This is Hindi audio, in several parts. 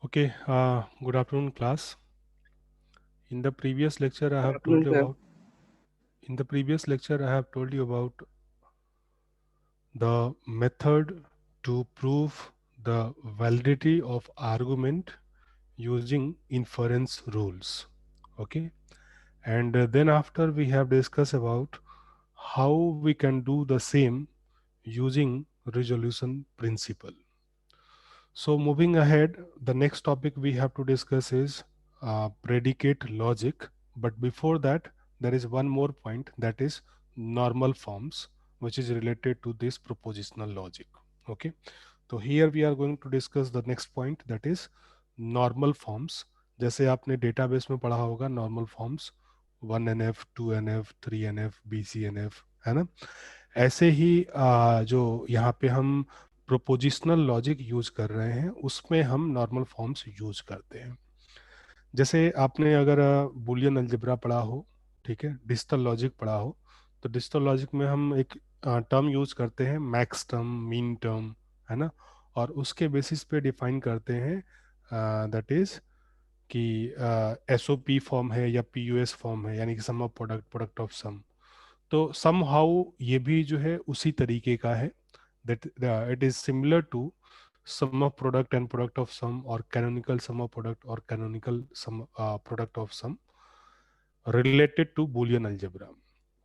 Okay, good afternoon, class. In the previous lecture, I Good have told afternoon, you sir. about. In the previous lecture, I have told you about the method to prove the validity of argument using inference rules. Okay, and then after we have discussed about how we can do the same using resolution principle. So moving ahead, the next topic we have to discuss is predicate logic. But before that, there is one more point, that is normal forms, which is related to this propositional logic. Okay. So here we are going to discuss the next point, that is normal forms. जैसे आपने डेटाबेस में पढ़ा होगा normal forms 1NF 2NF 3NF BCNF, है ना? ऐसे ही जो यहाँ पे हम प्रोपोजिशनल लॉजिक यूज कर रहे हैं उसमें हम नॉर्मल फॉर्म्स यूज करते हैं। जैसे आपने अगर बुलियन अलजेब्रा पढ़ा हो, ठीक है, डिजिटल लॉजिक पढ़ा हो, तो डिजिटल लॉजिक में हम एक टर्म यूज करते हैं मैक्स टर्म, मीन टर्म, है ना? और उसके बेसिस पे डिफाइन करते हैं, दैट इज कि एसओपी फॉर्म है या पीयूएस फॉर्म है, यानी कि sum of product, product of some. तो सम हाउ ये भी जो है उसी तरीके का है, that it is similar to sum of product and product of sum, or canonical sum of product or canonical sum product of sum related to boolean algebra।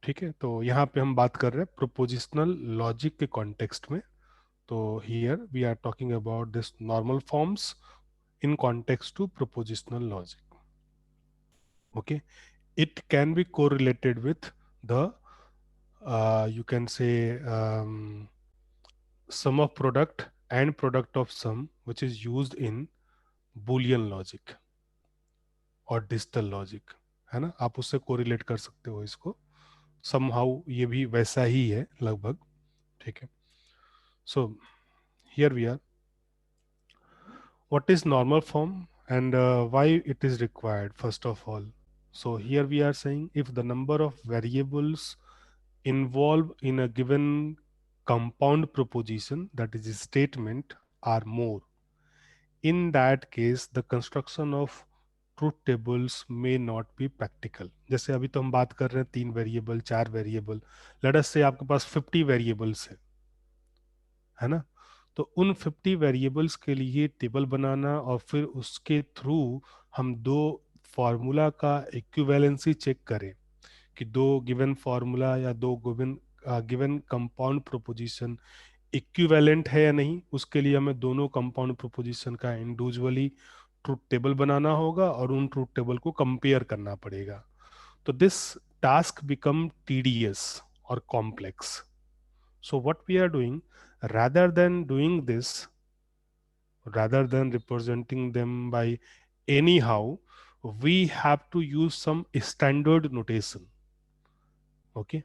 ठीक है, तो यहाँ पे हम बात कर रहे हैं प्रोपोजिशनल लॉजिक के कॉन्टेक्स्ट में। तो here we are talking about this normal forms in context to propositional logic. Okay, it can be correlated with the you can say sum of product and product of sum, which is used in boolean logic और डिजिटल लॉजिक, है ना? आप उससे कोरिलेट कर सकते हो इसको, समहाउ ये भी वैसा ही है लगभग। ठीक है, so here we are, what is normal form and why it is required first of all. So here we are saying if the number of variables involved in a given compound proposition, that is a statement, are more, in that case the construction of truth tables में नॉट बी प्रैक्टिकल। जैसे अभी तो हम बात कर रहे हैं 3 वेरिएबल 4 वेरिएबल, लेट अस से आपके पास 50 वेरिएबल्स है ना? तो उन 50 वेरिएबल्स के लिए टेबल बनाना और फिर उसके थ्रू हम दो फार्मूला का इक्विवेलेंसी चेक करें कि दो गिवन फार्मूला या दो given given compound proposition equivalent है या नहीं, उसके लिए हमें दोनों कंपाउंड प्रोपोजिशन का इंडिविजुअली ट्रूथ टेबल बनाना होगा और उन ट्रूथ टेबल को कंपेयर करना पड़ेगा। तो दिस टास्क बिकम टीडियस और complex. So what we are doing, rather than doing this, rather than representing them by anyhow, we have to use some standard notation. Okay,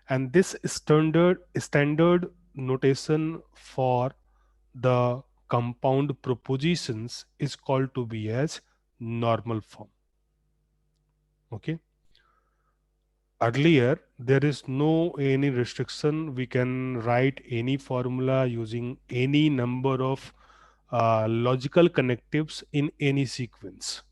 and this standard notation for the compound propositions is called to be as normal form. Okay, earlier there is no any restriction, we can write any formula using any number of logical connectives in any sequence.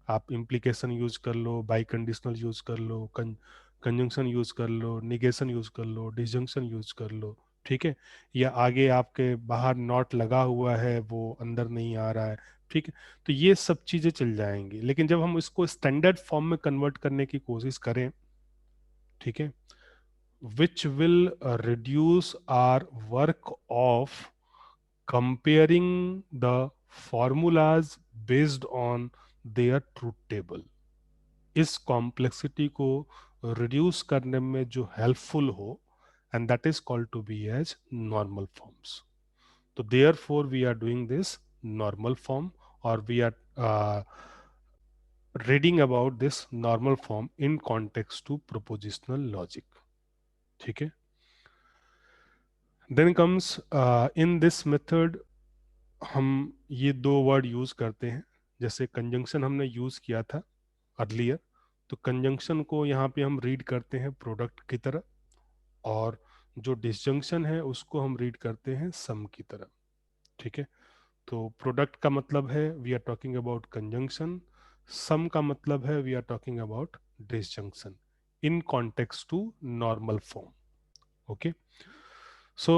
आप इम्प्लीकेशन यूज कर लो, बाई कंडीशनल यूज कर लो, कंजंक्शन यूज कर लो, निगेशन यूज कर लो, डिसजंक्शन यूज कर लो। ठीक है, या आगे आपके बाहर नॉट लगा हुआ है वो अंदर नहीं आ रहा है, ठीक है, तो ये सब चीजें चल जाएंगी। लेकिन जब हम इसको स्टैंडर्ड फॉर्म में कन्वर्ट करने की कोशिश करें, ठीक है, which will reduce our work of comparing the formulas based on their truth table, इस कॉम्प्लेक्सिटी को रिड्यूस करने में जो हेल्पफुल हो, and that is called to be as normal forms. तो therefore we are doing this normal form, और we are reading about this normal form in context to propositional logic. ठीक है, then comes in this method हम ये दो वर्ड यूज करते हैं। जैसे कंजंक्शन हमने यूज किया था अर्लियर, तो कंजंक्शन को यहाँ पे हम रीड करते हैं प्रोडक्ट की तरह, और जो डिसजंक्शन है उसको हम रीड करते हैं सम की तरह। ठीक है, तो प्रोडक्ट का मतलब है we are talking about conjunction, sum का मतलब है we are talking about disjunction in context to normal form. Okay. So,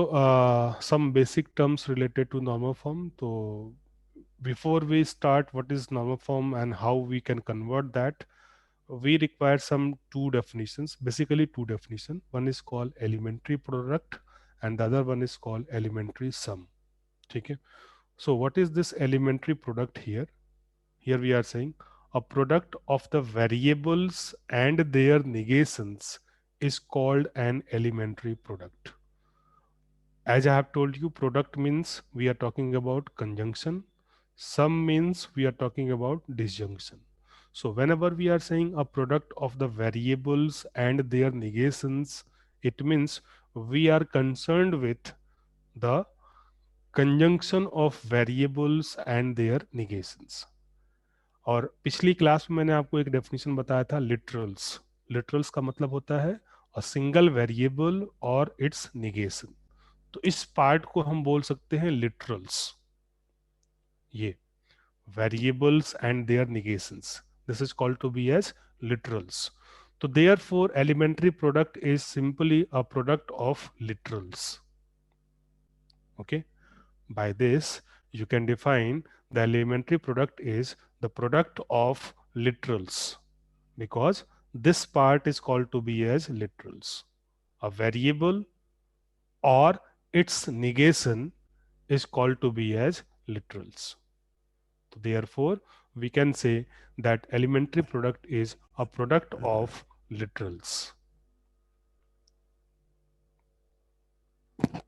some basic terms related to normal form. So, before we start, what is normal form and how we can convert that, we require some two definitions. Basically, two definitions. One is called elementary product, and the other one is called elementary sum. Okay. So, what is this elementary product here? Here we are saying a product of the variables and their negations is called an elementary product. As I have told you, product means we are talking about conjunction. Sum means we are talking about disjunction. So whenever we are saying a product of the variables and their negations, it means we are concerned with the conjunction of variables and their negations. और पिछली क्लास में मैंने आपको एक डेफिनेशन बताया था लिटरल्स. लिटरल्स का मतलब होता है अ सिंगल वेरिएबल और इट्स निगेशन. तो इस पार्ट को हम बोल सकते हैं लिटरल्स. ये variables and their negations, this is called to be as literals. तो therefore elementary product is simply a product of literals. Okay. By this you can define the elementary product is the product of literals because this part is called to be as literals. A variable or its negation is called to be as literals. So therefore, we can say that elementary product is a product of literals.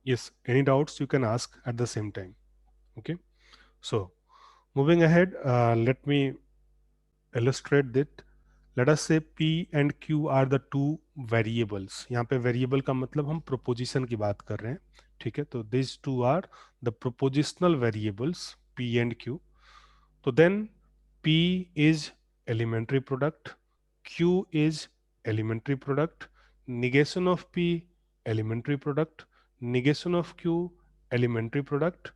Yes, any doubts you can ask at the same time. Okay. So moving ahead, let me illustrate that. Let us say P and Q are the two variables. यहाँ पे variable का मतलब हम proposition की बात कर रहे हैं. ठीक है. तो these two are the propositional variables P and Q. तो then P is elementary product, Q is elementary product, negation of P elementary product, negation of Q elementary product,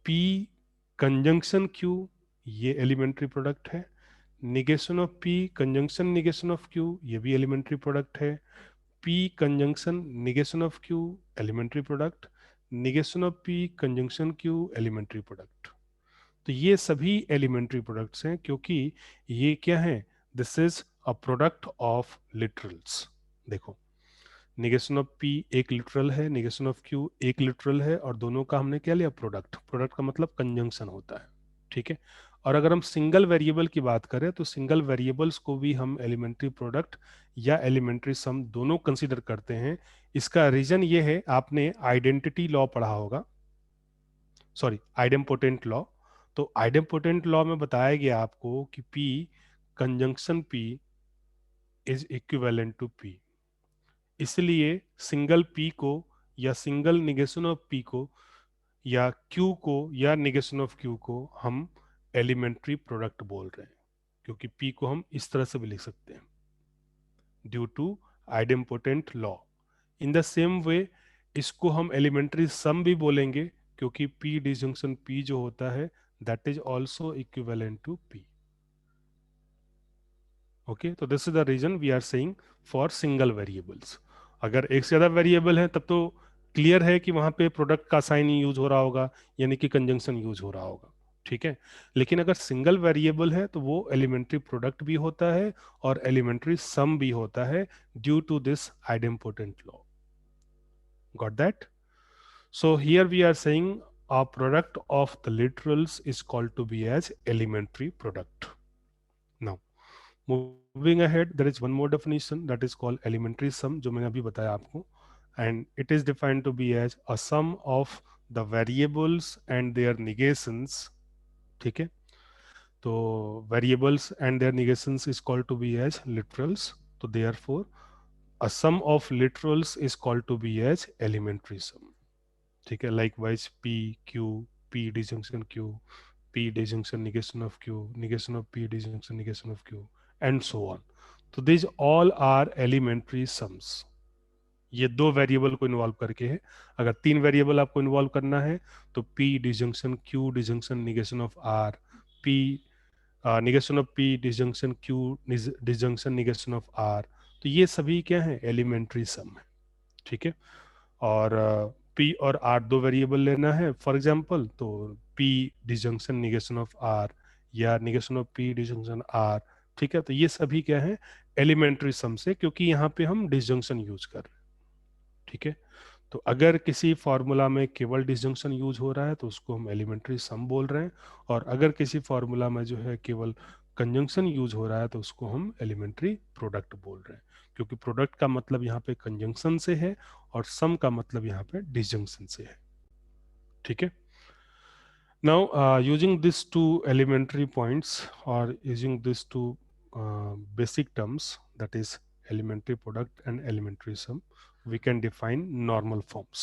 P conjunction Q ये elementary product है, negation of P conjunction negation of Q ये भी elementary product है, P conjunction negation of Q elementary product, negation of P conjunction Q elementary product. तो ये सभी एलिमेंट्री प्रोडक्ट्स हैं क्योंकि ये क्या है, this is a product of literals. देखो, निगेशन ऑफ पी एक लिटरल है, निगेशन ऑफ क्यू एक लिटरल है, और दोनों का हमने क्या लिया, प्रोडक्ट. प्रोडक्ट का मतलब कंजंक्शन होता है. ठीक है. और अगर हम सिंगल वेरिएबल की बात करें तो सिंगल वेरिएबल्स को भी हम एलिमेंट्री प्रोडक्ट या एलिमेंट्री सम दोनों कंसीडर करते हैं. इसका रीजन ये है, आपने आइडेंटिटी लॉ पढ़ा होगा, सॉरी आइडेम्पोटेंट लॉ. तो आइडेम्पोटेंट लॉ में बताया गया आपको कि P conjunction P is equivalent to P. इसलिए सिंगल P को या सिंगल निगेशन ऑफ P को या Q को या निगेशन ऑफ Q को हम एलिमेंट्री प्रोडक्ट बोल रहे हैं, क्योंकि P को हम इस तरह से भी लिख सकते हैं due to idempotent law. In the same way इसको हम एलिमेंट्री सम भी बोलेंगे क्योंकि P डिजंक्शन P जो होता है that is also equivalent to P. Okay. तो this is the reason we are saying for single variables. अगर एक से ज्यादा वेरिएबल है तब तो क्लियर है कि वहां पे प्रोडक्ट का साइन यूज हो रहा होगा, यानी कि कंजंक्शन यूज हो रहा होगा. ठीक है. लेकिन अगर सिंगल वेरिएबल है तो वो एलिमेंट्री प्रोडक्ट भी होता है और एलिमेंट्री सम भी होता है due to this idempotent law. Got that? So here we are saying a product of the literals is called to be as elementary product. Now, moving ahead, there is one more definition that is called elementary sum, जो मैंने अभी बताया आपको, and it is defined to be as a sum of the variables and their negations. ठीक है. तो variables and their negations is called to be as literals. तो therefore, a sum of literals is called to be as elementary sum. ठीक है. Likewise P Q, P disjunction Q, P disjunction negation of Q, negation of P disjunction negation of Q, and so on. तो this all are elementary sums. ये दो वेरिएबल को इन्वॉल्व करके है। अगर तीन वेरिएबल आपको इन्वॉल्व करना है तो P disjunction Q disjunction negation of R, P negation of P disjunction Q disjunction negation of R. तो ये सभी क्या है, एलिमेंट्री सम है। ठीक है। और पी और आर दो वेरिएबल लेना है फॉर एग्जांपल, तो P disjunction negation of R या negation of P disjunction R. ठीक है, तो ये सभी क्या है, एलिमेंट्री सम से, क्योंकि यहाँ पे हम डिसजंक्शन यूज कर रहे हैं। ठीक है। तो अगर किसी फॉर्मूला में केवल डिसजंक्शन यूज हो रहा है तो उसको हम एलिमेंट्री सम बोल रहे हैं, और अगर किसी फॉर्मूला में जो है केवल कंजंक्शन यूज हो रहा है तो उसको हम एलिमेंट्री प्रोडक्ट बोल रहे हैं, क्योंकि प्रोडक्ट का मतलब यहाँ पे कंजंक्शन से है और सम का मतलब यहाँ पे डिसजंक्शन से है। ठीक है। Now, using these two elementary points or using these two basic terms, that is elementary product and elementary sum, we can define normal forms.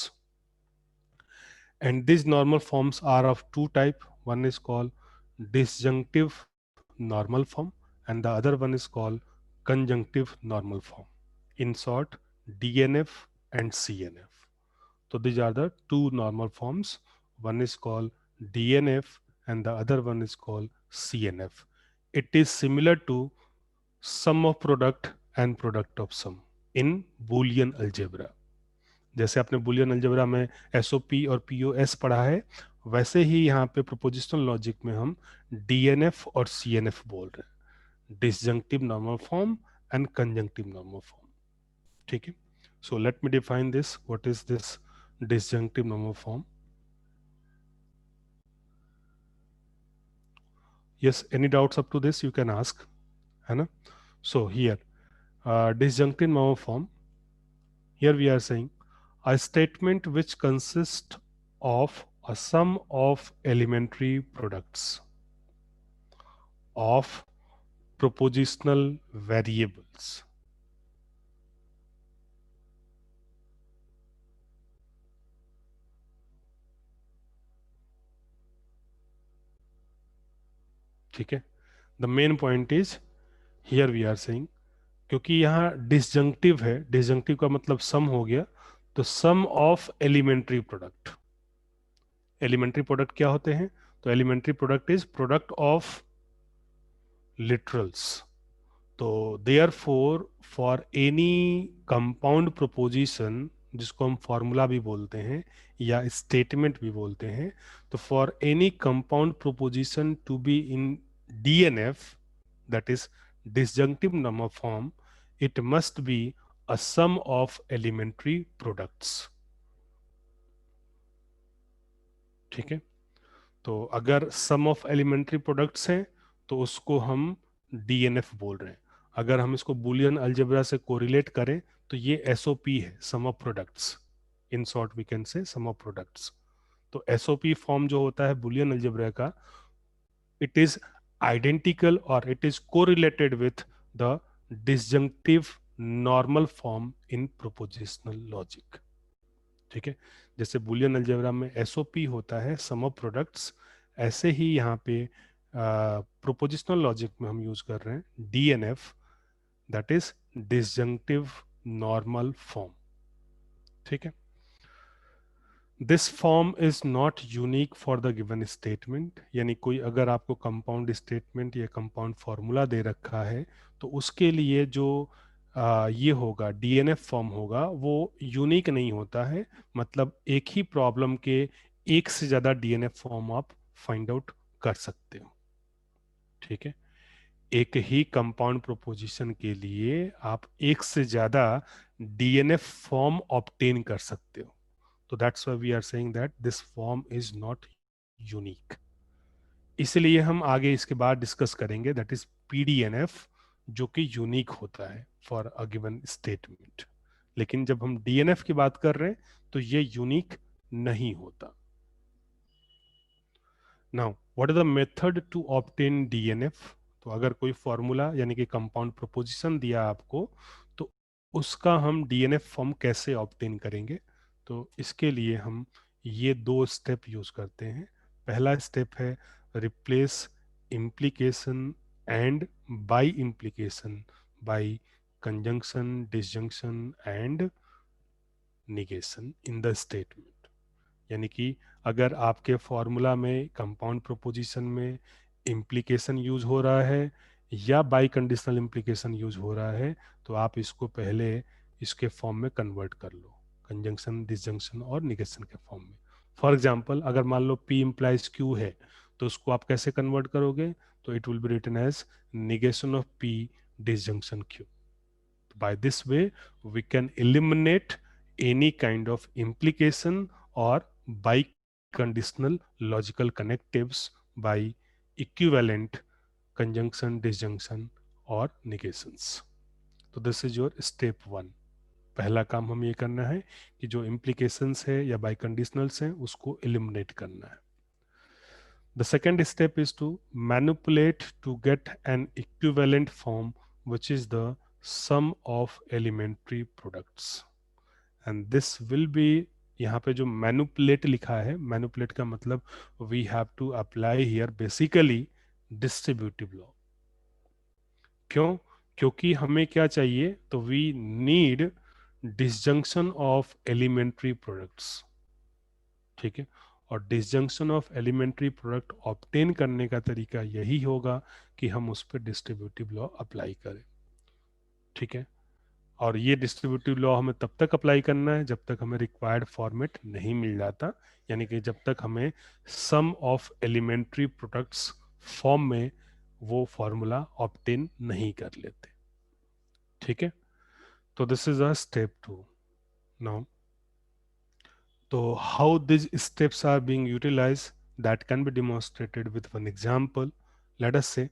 And these normal forms are of two type. One is called disjunctive normal form, and the other one is called conjunctive normal form. In short, DNF and CNF. So these are the two normal forms. One is called DNF and the other one is called CNF. It is similar to sum of product and product of sum in Boolean algebra. जैसे आपने बुलियन अलजेब्रा में एसओपी और पीओएस पढ़ा है, वैसे ही यहाँ पे प्रोपोजिशनल लॉजिक में हम डीएनएफ और सीएनएफ बोल रहे हैं, disjunctive normal form and conjunctive normal form. ठीक है। So let me define this, what is this disjunctive normal form? Yes, any doubts up to this you can ask, है ना? So here, disjunctive normal form, here we are saying a statement which consists of a sum of elementary products of propositional variables. ठीक है। The main point is, here we are saying, क्योंकि यहाँ डिसजंक्टिव है, डिसजंक्टिव का मतलब सम हो गया, तो sum of elementary product. Elementary product क्या होते हैं? तो elementary product is product of literals. तो therefore any compound proposition, जिसको हम फॉर्मूला भी बोलते हैं या स्टेटमेंट भी बोलते हैं, तो for any compound proposition to be in DNF, that is disjunctive number form, it must be a sum of elementary products. ठीक है। तो अगर सम ऑफ एलिमेंट्री प्रोडक्ट्स हैं तो उसको हम डीएनएफ बोल रहे हैं। अगर हम इसको बुलियन अलजेब्रा से कोरिलेट करें तो ये एसओपी है, sum of products. In short we can say sum of products. तो एसओपी फॉर्म जो होता है बुलियन अलजेब्रा का, इट इज आइडेंटिकल और it is correlated with the disjunctive normal form in propositional logic. ठीक है। जैसे बुलियन अलजेब्रा में एसओपी होता है, सम ऑफ प्रोडक्ट्स, ऐसे ही यहाँ पे प्रोपोजिशनल लॉजिक में हम यूज कर रहे हैं DNF, that is disjunctive normal form. ठीक है। This form is not unique for the given statement, यानी कोई अगर आपको कंपाउंड स्टेटमेंट या कंपाउंड फॉर्मूला दे रखा है तो उसके लिए जो ये होगा डीएनएफ फॉर्म होगा, वो यूनिक नहीं होता है। मतलब एक ही प्रॉब्लम के एक से ज़्यादा डीएनएफ फॉर्म आप फाइंड आउट कर सकते हो। ठीक है। एक ही कंपाउंड प्रोपोजिशन के लिए आप एक से ज़्यादा डीएनएफ फॉर्म ऑब्टेन कर सकते हो। तो that's why we are saying that this form is not unique. इसलिए हम आगे इसके बाद डिस्कस करेंगे, दैट इज पीडीएनएफ, जो कि यूनिक होता है फॉर अ गिवन स्टेटमेंट। लेकिन जब हम डीएनएफ की बात कर रहे हैं तो ये यूनिक नहीं होता। Now what is the method to obtain DNF? तो अगर कोई फॉर्मूला यानी कि कंपाउंड प्रोपोजिशन दिया आपको, तो उसका हम डीएनएफ फॉर्म कैसे ऑब्टेन करेंगे? तो इसके लिए हम ये दो स्टेप यूज करते हैं। पहला स्टेप है replace implication and by implication by conjunction, disjunction and negation in the statement. यानी कि अगर आपके फॉर्मूला में कंपाउंड प्रोपोजिशन में इम्प्लीकेशन यूज हो रहा है या बाई कंडीशनल इम्प्लीकेशन यूज हो रहा है, तो आप इसको पहले इसके फॉर्म में कन्वर्ट कर लो, कंजंक्शन, डिसजंक्शन और निगेशन के फॉर्म में. फॉर एग्जाम्पल, अगर मान लो P इम्प्लाइज Q है, तो उसको आप कैसे कन्वर्ट करोगे? तो it will be written as negation of P disjunction Q. By this way, we can eliminate any kind of implication or biconditional logical connectives by equivalent conjunction, disjunction और negations. तो this is your step one. पहला काम हम ये करना है कि जो implications है या biconditionals हैं उसको eliminate करना है. The second step is to manipulate to get an equivalent form which is the sum of elementary products. And this will be, यहाँ पे जो manipulate लिखा है, manipulate का मतलब we have to apply here basically distributive law. क्यों? क्योंकि हमें क्या चाहिए? तो we need disjunction of elementary products. ठीक है. और disjunction of elementary product obtain करने का तरीका यही होगा कि हम उस पर डिस्ट्रीब्यूटिव लॉ अप्लाई करें. ठीक है. और ये डिस्ट्रीब्यूटिव लॉ हमें तब तक अप्लाई करना है जब तक हमें रिक्वायर्ड फॉर्मेट नहीं मिल जाता, यानी कि जब तक हमें sum of elementary products form में वो फॉर्मूला ऑब्टेन नहीं कर लेते. ठीक है. तो this is a step two. Now, so how these steps are being utilized, that can be demonstrated with one example. Let us say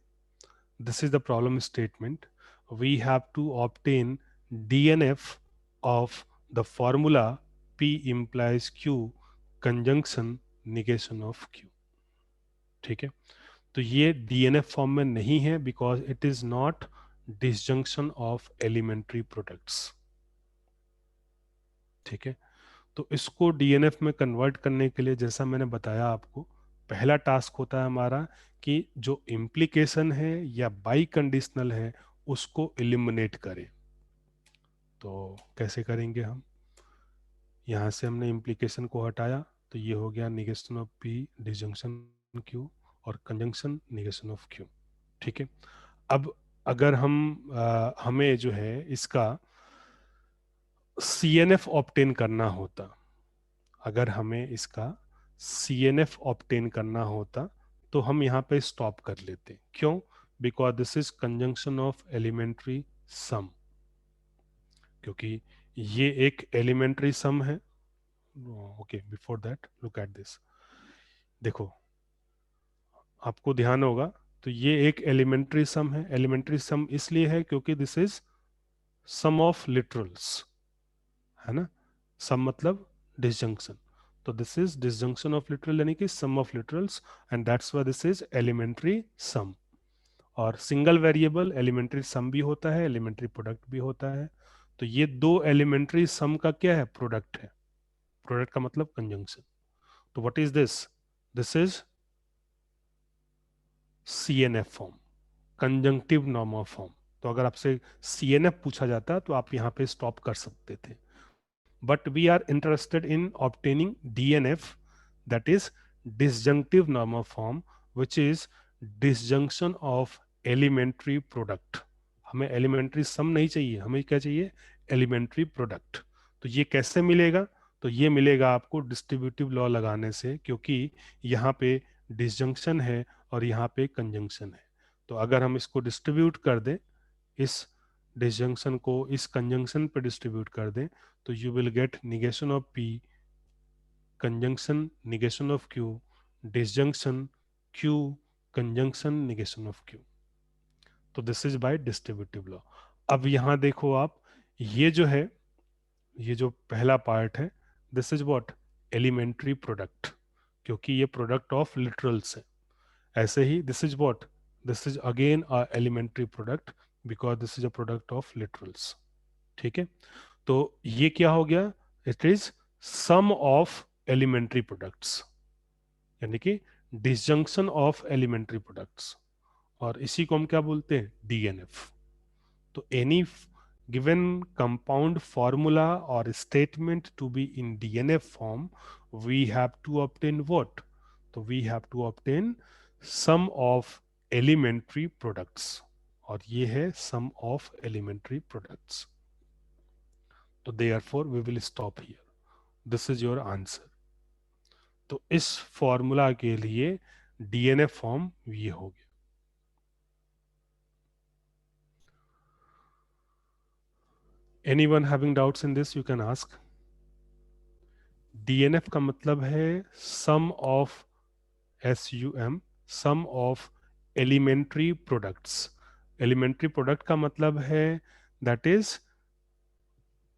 this is the problem statement. We have to obtain DNF of the formula P implies Q conjunction negation of Q. ठीक है. तो ये DNF फॉर्म में नहीं है because it is not disjunction of elementary products. ठीक है. तो इसको डीएनएफ में कन्वर्ट करने के लिए, जैसा मैंने बताया आपको, पहला टास्क होता है हमारा कि जो इम्प्लीकेशन है या बाई कंडीशनल है उसको एलिमिनेट करें. तो कैसे करेंगे हम? यहाँ से हमने इम्प्लीकेशन को हटाया, तो ये हो गया negation of P disjunction Q और कंजंक्शन निगेशन ऑफ क्यू. ठीक है. अब अगर हमें जो है इसका सीएनएफ ऑब्टेन करना होता, अगर हमें इसका CNF ऑब्टेन करना होता तो हम यहाँ पे स्टॉप कर लेते. क्यों? Because this is conjunction of elementary sum. क्योंकि ये एक एलिमेंट्री सम है. Okay, before that look at this. देखो, आपको ध्यान होगा, तो ये एक एलिमेंट्री सम है. एलिमेंट्री सम इसलिए है क्योंकि this is sum of literals, है ना. सम मतलब डिसजंक्शन. तो this is disjunction of literal, यानी कि sum of literals, and that's why this is elementary sum. और सिंगल वेरिएबल एलिमेंट्री सम भी होता है, एलिमेंट्री प्रोडक्ट भी होता है. तो ये दो एलिमेंट्री सम का क्या है? प्रोडक्ट है. प्रोडक्ट का मतलब कंजंक्शन. तो what is this? This is CNF form, conjunctive normal form. तो अगर आपसे CNF पूछा जाता तो आप यहाँ पे स्टॉप कर सकते थे. But we are interested in obtaining DNF, that is disjunctive normal form, which is disjunction of elementary product. हमें elementary sum नहीं चाहिए, हमें क्या चाहिए? elementary product. तो ये कैसे मिलेगा? तो ये मिलेगा आपको डिस्ट्रीब्यूटिव लॉ लगाने से, क्योंकि यहाँ पे डिसजंक्शन है और यहाँ पे कंजंक्शन है. तो अगर हम इसको डिस्ट्रीब्यूट कर दें, इस डिसजंक्शन को इस कंजंक्शन पे डिस्ट्रीब्यूट कर दें, तो you will get negation of P, conjunction negation of Q, disjunction Q, conjunction negation of Q. तो this is by distributive law. अब यहां देखो आप, ये जो है, ये जो पहला पार्ट है, this is what? Elementary product, क्योंकि ये प्रोडक्ट ऑफ लिटरल्स है. ऐसे ही this is what? This is again a elementary product because this is a product of literals. ठीक है. तो ये क्या हो गया? It is sum of elementary products, यानी कि डिसजंक्शन ऑफ एलिमेंट्री प्रोडक्ट्स. और इसी को हम क्या बोलते हैं? DNF. तो any given compound formula or statement to be in DNF form, we have to obtain what? So we have to obtain sum of elementary products, और ये है sum of elementary products. तो therefore we will stop here. This is your answer. तो इस फॉर्मूला के लिए डीएनएफ फॉर्म ये हो गया. Anyone having doubts in this, you can ask. DNF का मतलब है sum of SUM, sum of elementary products. Elementary product का मतलब है that is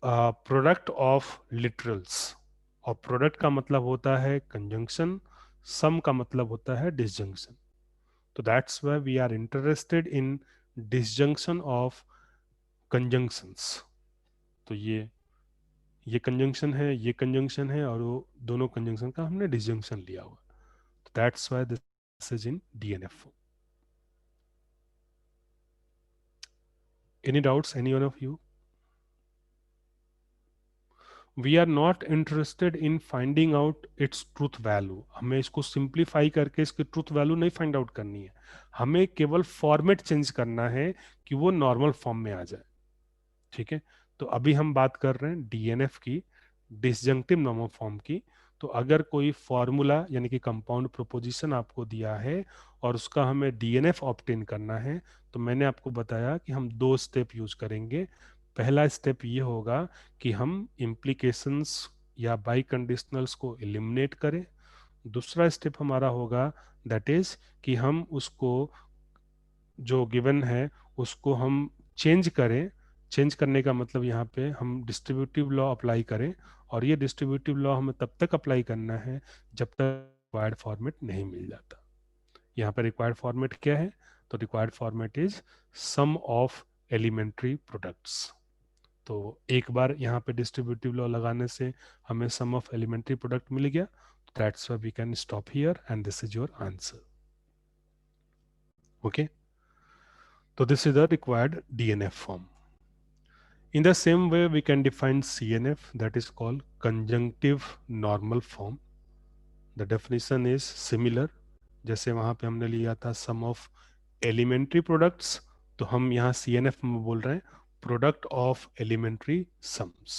product of literals, और प्रोडक्ट का मतलब होता है कंजंक्शन, सम का मतलब होता है डिसजंक्शन. तो that's why we are interested in disjunction of conjunctions. तो ये कंजंक्शन है, ये कंजंक्शन है, और वो दोनों कंजंक्शन का हमने डिसजंक्शन लिया हुआ. तो that's why this is in DNF. Any doubts, any one of you? We are not interested in finding out its truth value. हमें इसको सिंप्लीफाई करके इसकी ट्रूथ वैल्यू नहीं फाइंड आउट करनी है. हमें केवल फॉर्मेट चेंज करना है कि वो नॉर्मल फॉर्म में आ जाए. ठीक है. तो अभी हम बात कर रहे हैं DNF की, डिसजंक्टिव नॉर्मल फॉर्म की. तो अगर कोई फॉर्मूला यानी कि कंपाउंड प्रोपोजिशन आपको दिया है और उसका हमें DNF ऑब्टेन करना है, तो मैंने आपको बताया कि हम 2 स्टेप यूज करेंगे. पहला स्टेप ये होगा कि हम इम्प्लीकेशंस या बाई कंडीशनल्स को एलिमिनेट करें. दूसरा स्टेप हमारा होगा दैट इज कि हम उसको जो गिवन है उसको हम चेंज करें. चेंज करने का मतलब यहाँ पे हम डिस्ट्रीब्यूटिव लॉ अप्लाई करें, और ये डिस्ट्रीब्यूटिव लॉ हमें तब तक अप्लाई करना है जब तक रिक्वायर्ड फॉर्मेट नहीं मिल जाता. यहाँ पर रिक्वायर्ड फॉर्मेट क्या है? तो required format is sum of elementary products. तो एक बार यहाँ पे डिस्ट्रीब्यूटिव लॉ लगाने से हमें सम ऑफ एलिमेंट्री प्रोडक्ट मिल गया. That's why we can stop here and this is your answer. Okay. So this is the required DNF form. In the same way, we can define CNF, that is called conjunctive normal form. The definition is similar. जैसे वहाँ पे हमने लिया था sum of elementary products, तो हम यहाँ CNF में बोल रहे हैं product of elementary sums.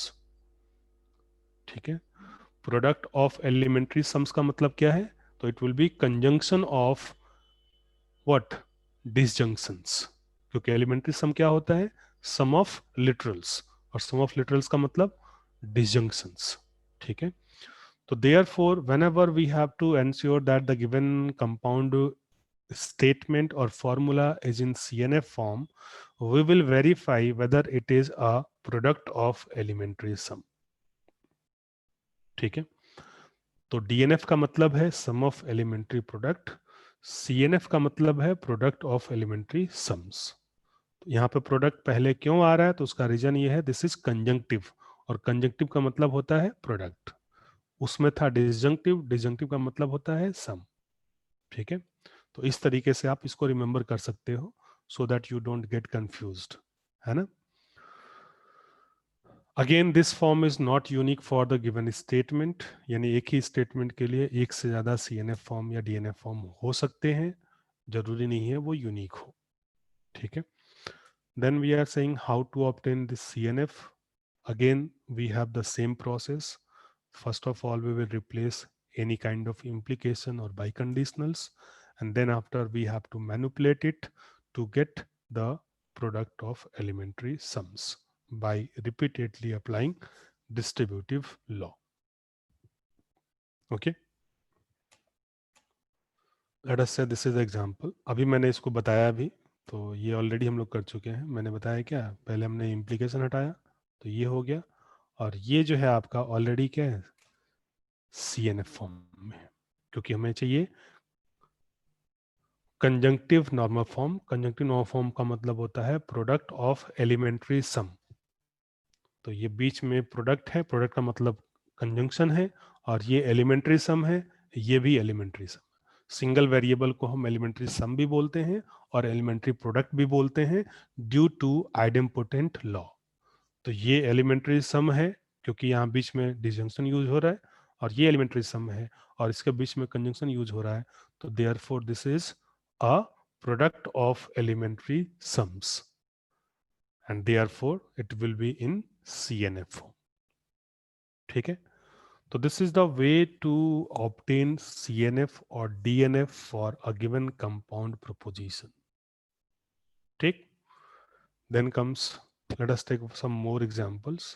ठीक है. Product of elementary sums का मतलब क्या है? तो it will be conjunction of what? Disjunctions. क्योंकि एलिमेंट्री सम क्या होता है? सम ऑफ लिटरल्स, और सम ऑफ लिटरल्स का मतलब डिसजंक्शंस. ठीक है. तो therefore whenever we have to ensure that the given compound statement or formula is in CNF form, we will verify whether it is a product of elementary sum. ठीक है. तो DNF का मतलब है sum of elementary product, CNF का मतलब है प्रोडक्ट ऑफ एलिमेंट्री सम्स. यहाँ पे प्रोडक्ट पहले क्यों आ रहा है? तो उसका रीजन ये है, दिस इज कंजंक्टिव, और कंजंक्टिव का मतलब होता है प्रोडक्ट. उसमें था डिसजंक्टिव, डिसजंक्टिव का मतलब होता है सम. ठीक है. तो इस तरीके से आप इसको रिमेंबर कर सकते हो, so that you don't get confused, है ना. Again this form is not unique for the given statement, यानी एक ही स्टेटमेंट के लिए एक से ज्यादा CNF फॉर्म या DNF फॉर्म हो सकते हैं, जरूरी नहीं है वो यूनिक हो. ठीक है. Then we are saying how to obtain this CNF. Again, we have the same process. First of all, we will replace any kind of implication or biconditionals, and then after we have to manipulate it to get the product of elementary sums by repeatedly applying distributive law. Okay. Let us say this is the example. अभी मैंने इसको बताया भी, तो ये ऑलरेडी हम लोग कर चुके हैं. मैंने बताया क्या, पहले हमने इम्प्लीकेशन हटाया, तो ये हो गया, और ये जो है आपका ऑलरेडी क्या है, CNF फॉर्म में, क्योंकि हमें चाहिए conjunctive normal form. Conjunctive normal form का मतलब होता है प्रोडक्ट ऑफ एलिमेंट्री सम. तो ये बीच में प्रोडक्ट है, प्रोडक्ट का मतलब कंजंक्शन है, और ये एलिमेंट्री सम है, ये भी एलिमेंट्री सम. सिंगल वेरिएबल को हम एलिमेंट्री सम भी बोलते हैं और एलिमेंट्री प्रोडक्ट भी बोलते हैं, ड्यू टू आइडेम्पोटेंट लॉ. तो ये एलिमेंट्री सम है क्योंकि यहाँ बीच में डिजंक्शन यूज हो रहा है, और ये एलिमेंट्री सम है और इसके बीच में कंजंक्शन यूज हो रहा है, तो therefore this is a product of elementary sums and therefore it will be in CNF form. ठीक है, तो this is the way to obtain CNF और DNF for a given compound proposition. ठीक, then comes, let us take some more examples.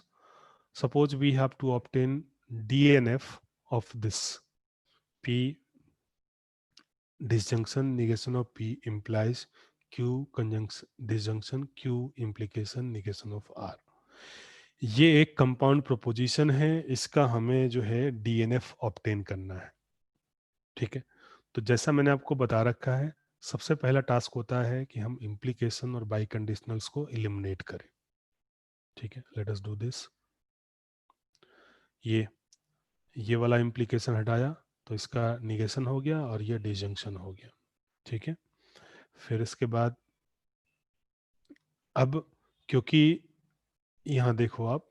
Suppose we have to obtain DNF of this P disjunction negation of P implies Q conjunction disjunction Q implication negation of R. ये एक कंपाउंड प्रोपोजिशन है, इसका हमें जो है DNF ऑब्टेन करना है. ठीक है, तो जैसा मैंने आपको बता रखा है, सबसे पहला टास्क होता है कि हम इम्प्लीकेशन और बाई कंडीशनल्स को एलिमिनेट करें. ठीक है, लेट अस डू दिस. ये वाला इम्प्लीकेशन हटाया तो इसका निगेशन हो गया और ये डिजंक्शन हो गया. ठीक है, फिर इसके बाद अब क्योंकि यहाँ देखो आप,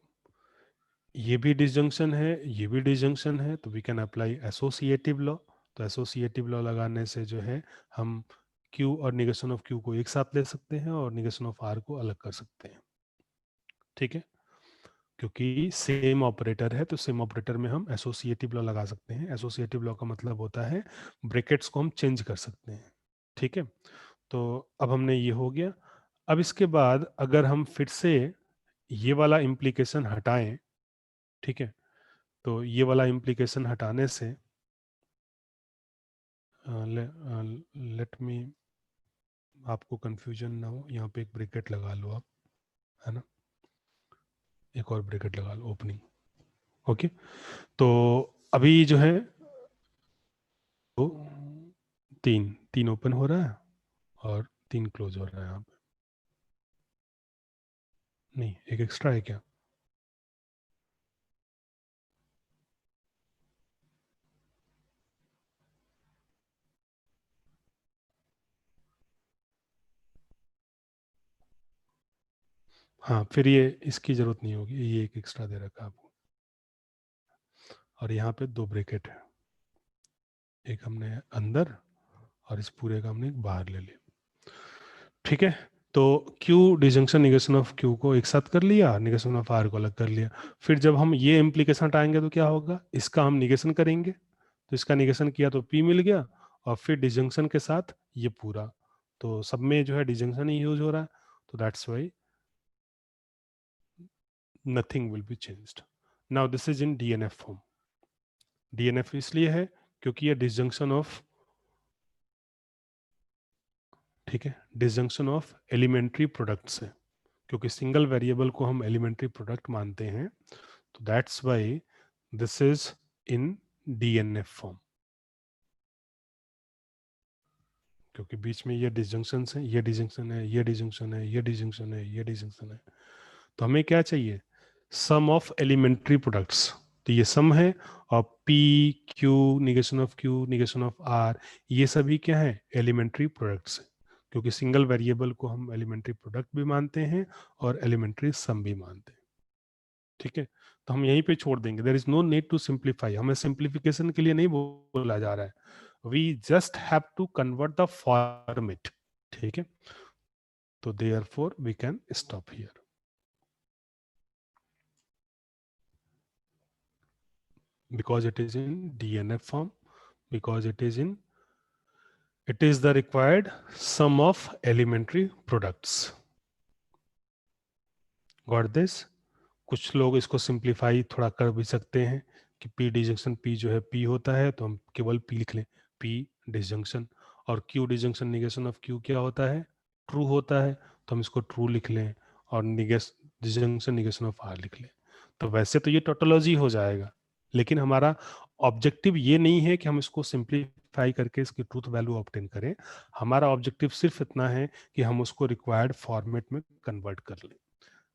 ये भी डिसजंक्शन है, ये भी डिसजंक्शन है, तो we can apply associative law. तो एसोसिएटिव लॉ लगाने से जो है हम Q और निगेशन ऑफ Q को एक साथ ले सकते हैं और निगेशन ऑफ R को अलग कर सकते हैं. ठीक है, क्योंकि सेम ऑपरेटर है तो सेम ऑपरेटर में हम एसोसिएटिव लॉ लगा सकते हैं. एसोसिएटिव लॉ का मतलब होता है ब्रैकेट्स को हम चेंज कर सकते हैं. ठीक है, तो अब हमने ये हो गया. अब इसके बाद अगर हम फिर से ये वाला इम्प्लीकेशन हटाएं, ठीक है, तो ये वाला इम्प्लीकेशन हटाने से लेट मी, आपको कंफ्यूजन ना हो, यहाँ पे एक ब्रैकेट लगा लो आप, है ना, एक और ब्रैकेट लगा लो, ओपनिंग. ओके, तो अभी जो है तो तीन तीन ओपन हो रहा है और तीन क्लोज हो रहा है यहाँ पे. नहीं, एक एक्स्ट्रा है क्या? हाँ, फिर ये इसकी जरूरत नहीं होगी, ये एक एक्स्ट्रा दे रखा है आपको. और यहाँ पे दो ब्रैकेट है, एक हमने अंदर और इस पूरे का हमने एक बाहर ले लिया. ठीक है, तो Q disjunction negation of Q को एक साथ कर लिया, निगेशन ऑफ R को अलग कर लिया. फिर जब हम ये इम्प्लीकेशन हटाएंगे तो क्या होगा, इसका हम निगेशन करेंगे, तो इसका निगेशन किया तो P मिल गया, और फिर डिजंक्शन के साथ ये पूरा, तो सब में जो है डिजंक्शन ही यूज हो रहा है, तो that's why nothing will be changed. Now this is in DNF form. DNF इसलिए है क्योंकि ये डिसजंक्शन ऑफ, ठीक है, डिसजंक्शन ऑफ एलिमेंट्री प्रोडक्ट्स है, क्योंकि सिंगल वेरिएबल को हम एलिमेंट्री प्रोडक्ट मानते हैं, तो that's why this is in DNF form. क्योंकि बीच में ये डिसजंक्शन है, ये डिसजंक्शन है, ये डिसजंक्शन है, ये डिसजंक्शन है, ये डिसजंक्शन है, तो हमें क्या चाहिए, सम ऑफ एलिमेंट्री प्रोडक्ट्स. तो ये सम है, और P Q negation of Q negation of R, ये सभी क्या है, एलिमेंट्री प्रोडक्ट्स है, क्योंकि सिंगल वेरिएबल को हम एलिमेंट्री प्रोडक्ट भी मानते हैं और एलिमेंट्री सम भी मानते हैं. ठीक है, तो हम यहीं पे छोड़ देंगे. There is no need to simplify, हमें सिंप्लीफिकेशन के लिए नहीं बोला जा रहा है, we just have to convert the format. ठीक है, तो therefore we can stop here. Because it is in DNF form, because it is the required sum of elementary products. Got this? कुछ लोग इसको सिंप्लीफाई थोड़ा कर भी सकते हैं कि P डिजंक्शन P जो है P होता है तो हम केवल P लिख लें, P डिजंक्शन, और Q disjunction negation of Q क्या होता है, ट्रू होता है, तो हम इसको ट्रू लिख लें, और डिजंक्शन निगेशन ऑफ R लिख लें. तो वैसे तो ये टोटोलॉजी हो जाएगा, लेकिन हमारा ऑब्जेक्टिव ये नहीं है कि हम इसको सिंप्लीफाई करके इसकी ट्रूथ वैल्यू ऑब्टेन करें. हमारा ऑब्जेक्टिव सिर्फ इतना है कि हम उसको रिक्वायर्ड फॉर्मेट में कन्वर्ट कर लें.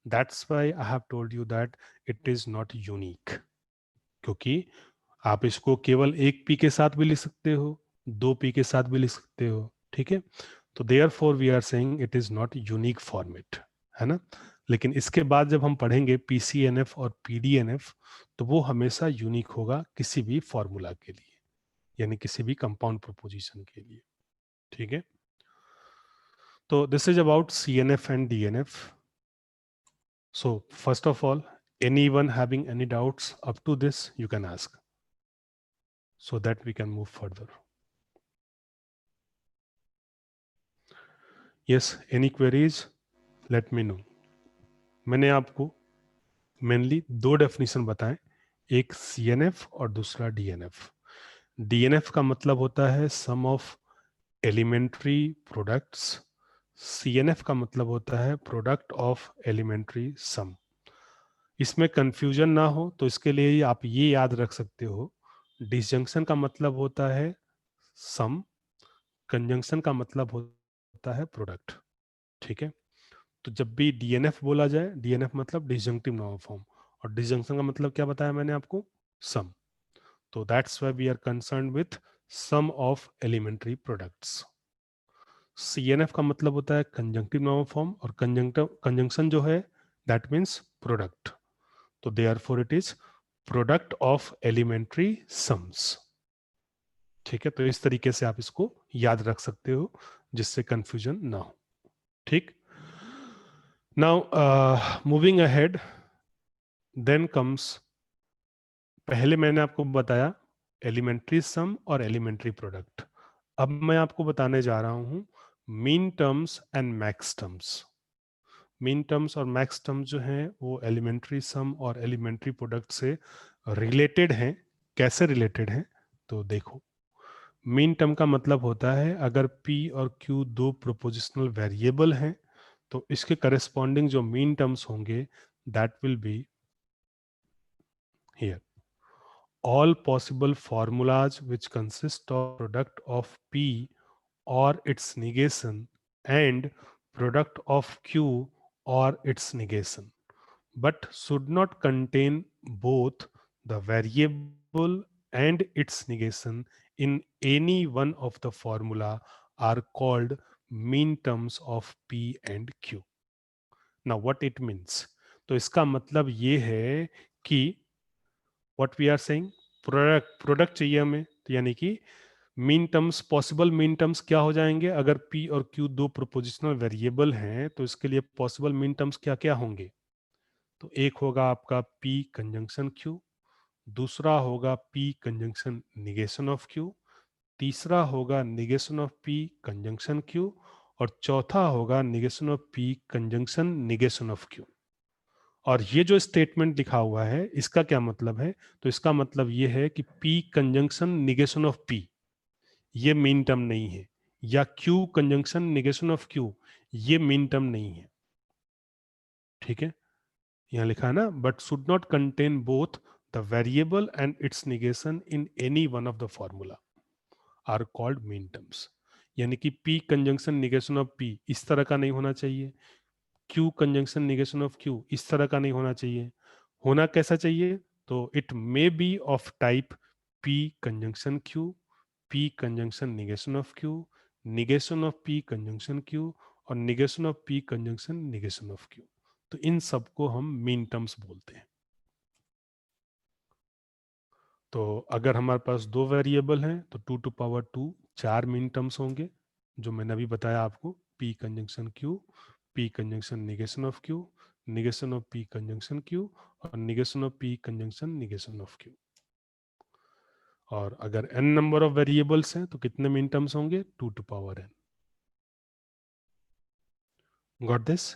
That's why I have told you that it is not unique. क्योंकि आप इसको केवल एक P के साथ भी लिख सकते हो, दो P के साथ भी लिख सकते हो. ठीक है, तो therefore we are saying it is not unique format, है ना। लेकिन इसके बाद जब हम पढ़ेंगे PCNF और PDNF, तो वो हमेशा यूनिक होगा किसी भी फॉर्मूला के लिए, यानी किसी भी कंपाउंड प्रोपोजिशन के लिए, ठीक है। तो this is about CNF and DNF. So first of all, anyone having any doubts up to this, you can ask, so that we can move further. Yes, any queries? Let me know. मैंने आपको मेनली दो डेफिनेशन बताएं, एक CNF और दूसरा DNF. DNF का मतलब होता है sum of elementary products, CNF का मतलब होता है प्रोडक्ट ऑफ एलिमेंट्री सम. इसमें कंफ्यूजन ना हो तो इसके लिए आप ये याद रख सकते हो, डिसजंक्शन का मतलब होता है सम, कंजंक्शन का मतलब होता है प्रोडक्ट, ठीक है। तो जब भी DNF बोला जाए, DNF मतलब डिसजंक्टिव नॉर्मल फॉर्म, और डिसजंक्शन का मतलब क्या बताया मैंने आपको, सम. तो that's why we are concerned with sum of elementary products. CNF का मतलब होता है कंजंक्टिव नॉर्मल फॉर्म, और कंजंक्शन जो है दैट मीन्स प्रोडक्ट. तो therefore it is product of elementary sums, ठीक है। तो इस तरीके से आप इसको याद रख सकते हो जिससे कंफ्यूजन ना हो, ठीक. Now moving ahead, then comes, पहले मैंने आपको बताया एलिमेंट्री सम और एलिमेंट्री प्रोडक्ट. अब मैं आपको बताने जा रहा हूं mean terms and max terms. Mean terms और मैक्स टर्म्स जो हैं वो एलिमेंट्री सम और एलिमेंट्री प्रोडक्ट से रिलेटेड हैं. कैसे रिलेटेड हैं, तो देखो. मीन टर्म का मतलब होता है अगर P और Q दो प्रोपोजिशनल वेरिएबल हैं तो इसके करस्पॉन्डिंग जो मीन टर्म्स होंगे that will be here. All possible formulas which consist of product of P or its negation and product of Q or its negation, but should not contain both the variable and its negation in any one of the formula are called mean terms of P and Q. Now what it means? तो इसका मतलब ये है कि what we are saying, product चाहिए हमें, तो यानी कि mean terms, possible mean terms क्या हो जाएंगे, अगर P और Q दो प्रोपोजिशनल वेरिएबल हैं तो इसके लिए पॉसिबल मीन टर्म्स क्या क्या होंगे. तो एक होगा आपका P कंजंक्शन Q, दूसरा होगा P conjunction negation of Q, तीसरा होगा negation of P conjunction Q, और चौथा होगा negation of P conjunction negation of Q. और ये जो स्टेटमेंट लिखा हुआ है इसका क्या मतलब है, तो इसका मतलब ये है कि P conjunction negation of P ये मीन टर्म नहीं है, या Q conjunction negation of Q ये मीन टर्म नहीं है, ठीक है. यहाँ लिखा है ना, but should not contain both the variable and its negation in any one of the formula are called min terms. यानी कि P conjunction negation of P इस तरह का नहीं होना चाहिए, Q conjunction negation of Q इस तरह का नहीं होना चाहिए. होना कैसा चाहिए, तो it may be of type P conjunction Q, P conjunction negation of Q, negation of P conjunction Q, और negation of P conjunction negation of Q. तो इन सबको हम मीन टर्म्स बोलते हैं. तो अगर हमारे पास दो वेरिएबल हैं तो 2 to power 2 चार मीन टर्म्स होंगे, जो मैंने अभी बताया आपको, P conjunction Q, P conjunction negation of Q, negation of P conjunction Q, और negation of P conjunction negation of Q. और अगर n नंबर ऑफ वेरिएबल्स हैं तो कितने मीन टर्म्स होंगे, 2 to power n. Got this?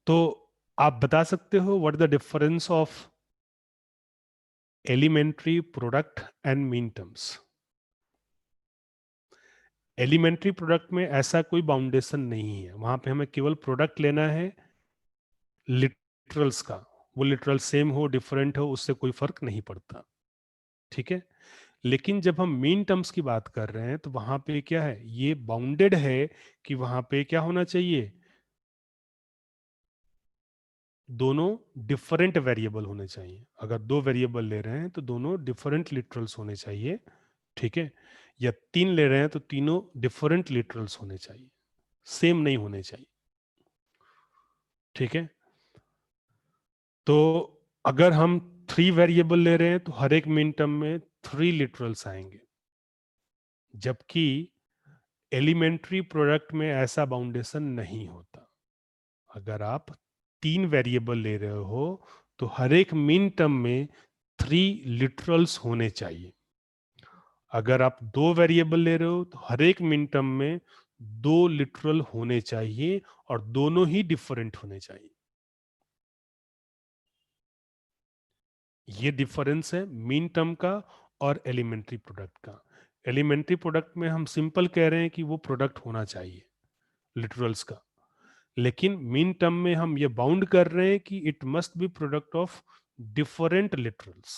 तो आप बता सकते हो what the difference of elementary product and min terms. Elementary product में ऐसा कोई बाउंडेशन नहीं है, वहां पे हमें केवल प्रोडक्ट लेना है लिटरल्स का, वो लिटरल सेम हो डिफरेंट हो उससे कोई फर्क नहीं पड़ता, ठीक है. लेकिन जब हम मीन टर्म्स की बात कर रहे हैं तो वहां पे क्या है, ये बाउंडेड है कि वहां पे क्या होना चाहिए, दोनों डिफरेंट वेरिएबल होने चाहिए. अगर दो वेरिएबल ले रहे हैं तो दोनों डिफरेंट लिटरल्स होने चाहिए, ठीक है. या तीन ले रहे हैं तो तीनों डिफरेंट लिटरल्स होने चाहिए. सेम नहीं होने चाहिए। ठीक है, तो अगर हम 3 वेरिएबल ले रहे हैं तो हर एक मिन टर्म में 3 लिटरल्स आएंगे, जबकि एलिमेंट्री प्रोडक्ट में ऐसा बाउंडेशन नहीं होता। अगर आप 3 वेरिएबल ले रहे हो तो हर एक मिन टर्म में 3 लिटरल्स होने चाहिए। अगर आप 2 वेरिएबल ले रहे हो तो हर एक मिन टर्म में 2 लिटरल होने चाहिए, और दोनों ही डिफरेंट होने चाहिए। ये डिफरेंस है मीन टर्म का और एलिमेंट्री प्रोडक्ट का। एलिमेंट्री प्रोडक्ट में हम सिंपल कह रहे हैं कि वो प्रोडक्ट होना चाहिए लिटरल्स का, लेकिन मीन टर्म में हम ये बाउंड कर रहे हैं कि it must B product of different literals.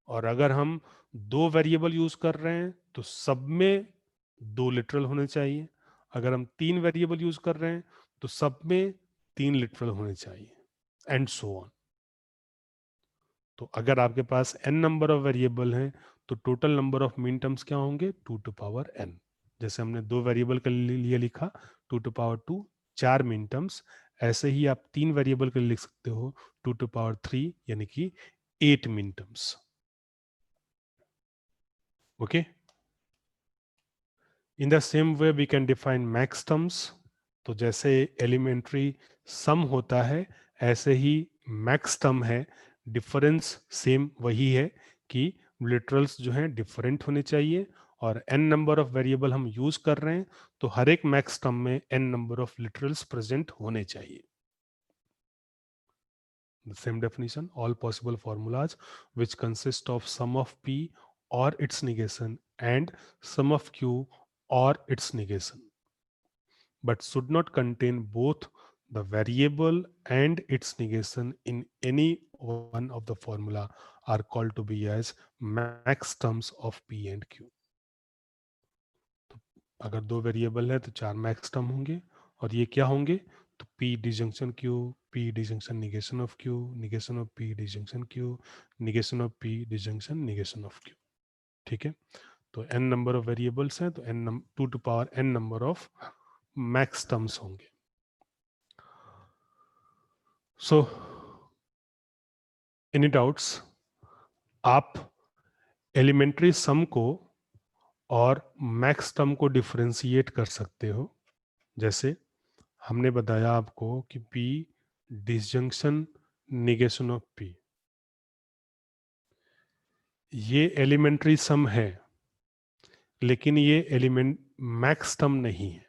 और अगर हम 2 वेरिएबल यूज कर रहे हैं तो सब में 2 लिटरल होने चाहिए। अगर हम 3 वेरिएबल यूज कर रहे हैं तो सब में 3 लिटरल होने चाहिए, एंड सो ऑन। तो अगर आपके पास n नंबर ऑफ वेरिएबल हैं तो total number of min terms क्या होंगे, 2n। जैसे हमने 2 वेरिएबल के लिए लिखा 2 4 मीन टर्म्स, ऐसे ही आप 3 वेरिएबल के लिए लिख सकते हो 2 यानी कि 8 min terms. Okay, in the same way we can define max terms. तो जैसे एलिमेंट्री सम होता है ऐसे ही मैक्स टर्म है। डिफरेंस सेम वही है कि लिटरल्स जो हैं डिफरेंट होने चाहिए, और n नंबर ऑफ वेरिएबल हम यूज कर रहे हैं तो हर एक मैक्स टर्म में n number of literals present होने चाहिए। The same definition, all possible formulas which consist of sum of p or its negation and sum of q or its negation, but should not contain both the variable and its negation in any one of the formula, are called to be as max terms of p and q. तो अगर 2 वेरिएबल है तो 4 मैक्स टर्म होंगे, और ये क्या होंगे, तो p disjunction q, p disjunction negation of q, negation of p disjunction q, negation of p disjunction negation of q। ठीक है, तो n नंबर ऑफ वेरिएबल्स हैं तो n 2n number of max terms होंगे। So any doubts? आप एलिमेंट्री सम को और मैक्स टर्म को डिफरेंशिएट कर सकते हो। जैसे हमने बताया आपको कि P disjunction negation of P, ये एलिमेंट्री सम है, लेकिन ये एलिमेंट मैक्स टर्म नहीं है,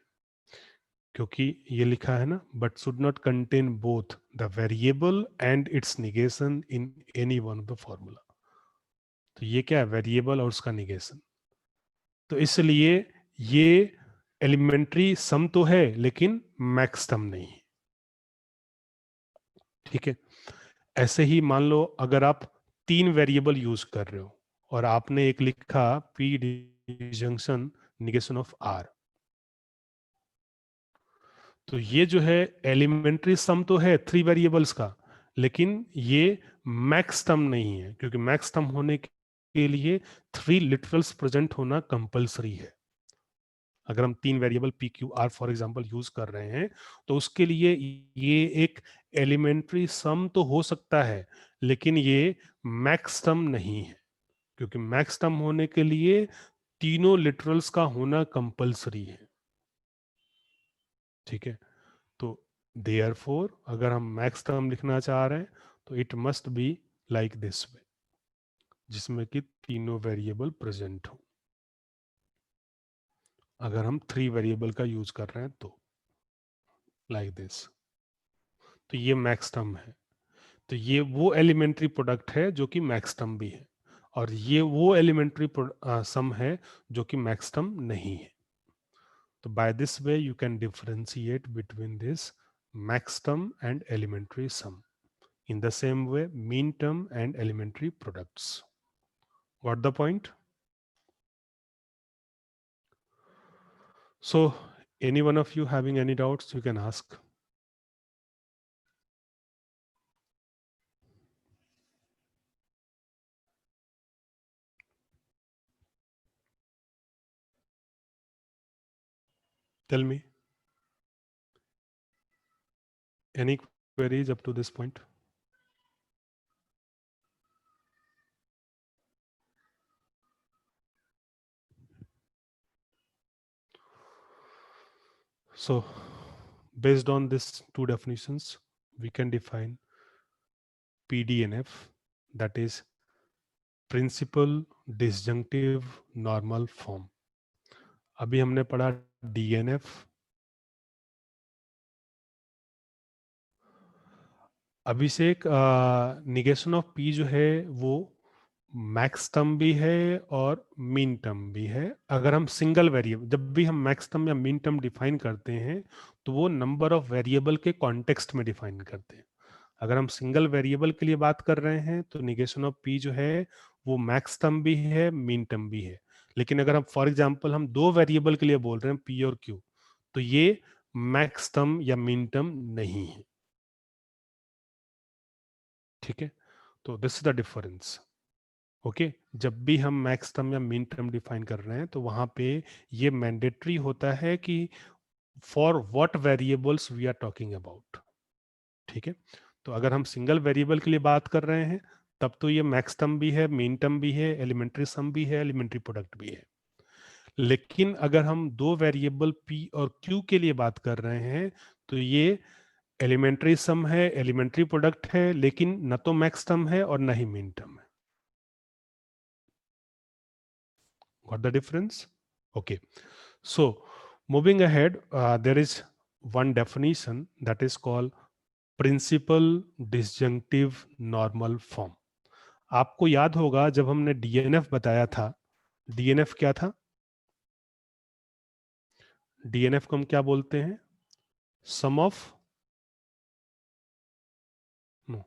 क्योंकि ये लिखा है ना, but should not contain both the variable and its negation in any one of the formula. तो ये क्या है, वेरिएबल और उसका निगेशन। तो इसलिए ये एलिमेंट्री सम तो है लेकिन मैक्स टर्म नहीं है। ठीक है, ऐसे ही मान लो अगर आप 3 वेरिएबल यूज कर रहे हो और आपने एक लिखा p disjunction negation of r, तो ये जो है एलिमेंट्री सम तो है 3 वेरिएबल्स का, लेकिन ये मैक्स टर्म नहीं है, क्योंकि मैक्स टर्म होने के लिए 3 लिटरल्स प्रेजेंट होना कंपलसरी है। अगर हम 3 variable P Q R for example use कर रहे हैं तो उसके लिए ये एक एलिमेंट्री सम तो हो सकता है, लेकिन ये मैक्स टर्म नहीं है, क्योंकि मैक्स टर्म होने के लिए तीनों लिटरल्स का होना कंपलसरी है। ठीक है, तो देयरफॉर अगर हम मैक्स टर्म लिखना चाह रहे हैं तो it must be like this way, जिसमें कि तीनों वेरिएबल प्रेजेंट हो। अगर हम 3 वेरिएबल का यूज कर रहे हैं तो लाइक दिस, तो ये मैक्स टर्म है। तो ये वो एलिमेंट्री प्रोडक्ट है जो कि मैक्स टर्म भी है, और ये वो एलिमेंट्री सम है जो कि मैक्स टर्म नहीं है। तो by this way you can differentiate between this max term and elementary sum. In the same way, mean term and elementary products. Got the point? So, any one of you having any doubts, you can ask. Tell me, any queries up to this point? So, based on these two definitions, we can define PDNF, that is Principal Disjunctive Normal Form. अभी हमने पढ़ा DNF. Abhishek, negation of P जो है वो मैक्स टर्म भी है और मीन टर्म भी है. अगर हम सिंगल वेरिएबल, जब भी हम मैक्स टर्म या मीन टर्म डिफाइन करते हैं तो वो नंबर ऑफ वेरिएबल के कॉन्टेक्स्ट में डिफाइन करते हैं. अगर हम सिंगल वेरिएबल के लिए बात कर रहे हैं तो निगेशन ऑफ पी जो है वो मैक्स टर्म भी है, मीन टर्म भी है. लेकिन अगर हम फॉर एग्जाम्पल हम दो वेरिएबल के लिए बोल रहे हैं, पी और क्यू, तो ये मैक्स टर्म या मीन टर्म नहीं है. ठीक है, तो this is the difference. Okay, जब भी हम मैक्स टर्म या मीन टर्म डिफाइन कर रहे हैं तो वहां पे ये मैंडेटरी होता है कि for what variables we are talking about. ठीक है, तो अगर हम सिंगल वेरिएबल के लिए बात कर रहे हैं तब तो ये मैक्स टर्म भी है, मीन टर्म भी है, एलिमेंट्री सम भी है, एलिमेंट्री प्रोडक्ट भी है. लेकिन अगर हम दो वेरिएबल पी और क्यू के लिए बात कर रहे हैं तो ये एलिमेंट्री सम है, एलिमेंट्री प्रोडक्ट है, लेकिन न तो मैक्स टर्म है और न ही मीन टर्म है. Got the difference? Okay. So, moving ahead, there is one definition that is called principal disjunctive normal form. आपको याद होगा जब हमने DNF बताया था, DNF क्या था? DNF को हम क्या बोलते हैं? Sum of, no,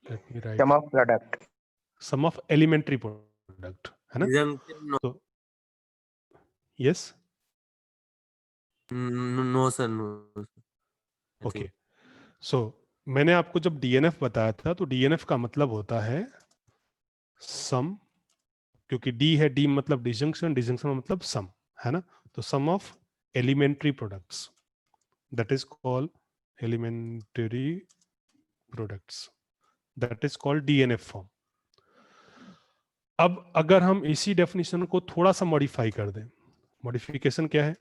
let me write. Sum of product. Sum of elementary product, है ना? Disjunctive no. तो yes, No sir, no sir. I okay. think. So मैंने आपको जब DNF बताया था तो DNF का मतलब होता है सम, क्योंकि डी है, डी मतलब डिजंक्शन, डिजंक्शन मतलब सम, है ना? तो sum of elementary products, that is called elementary products, that is called DNF form. अब अगर हम इसी डेफिनेशन को थोड़ा सा मॉडिफाई कर दें, मॉडिफिकेशन क्या है?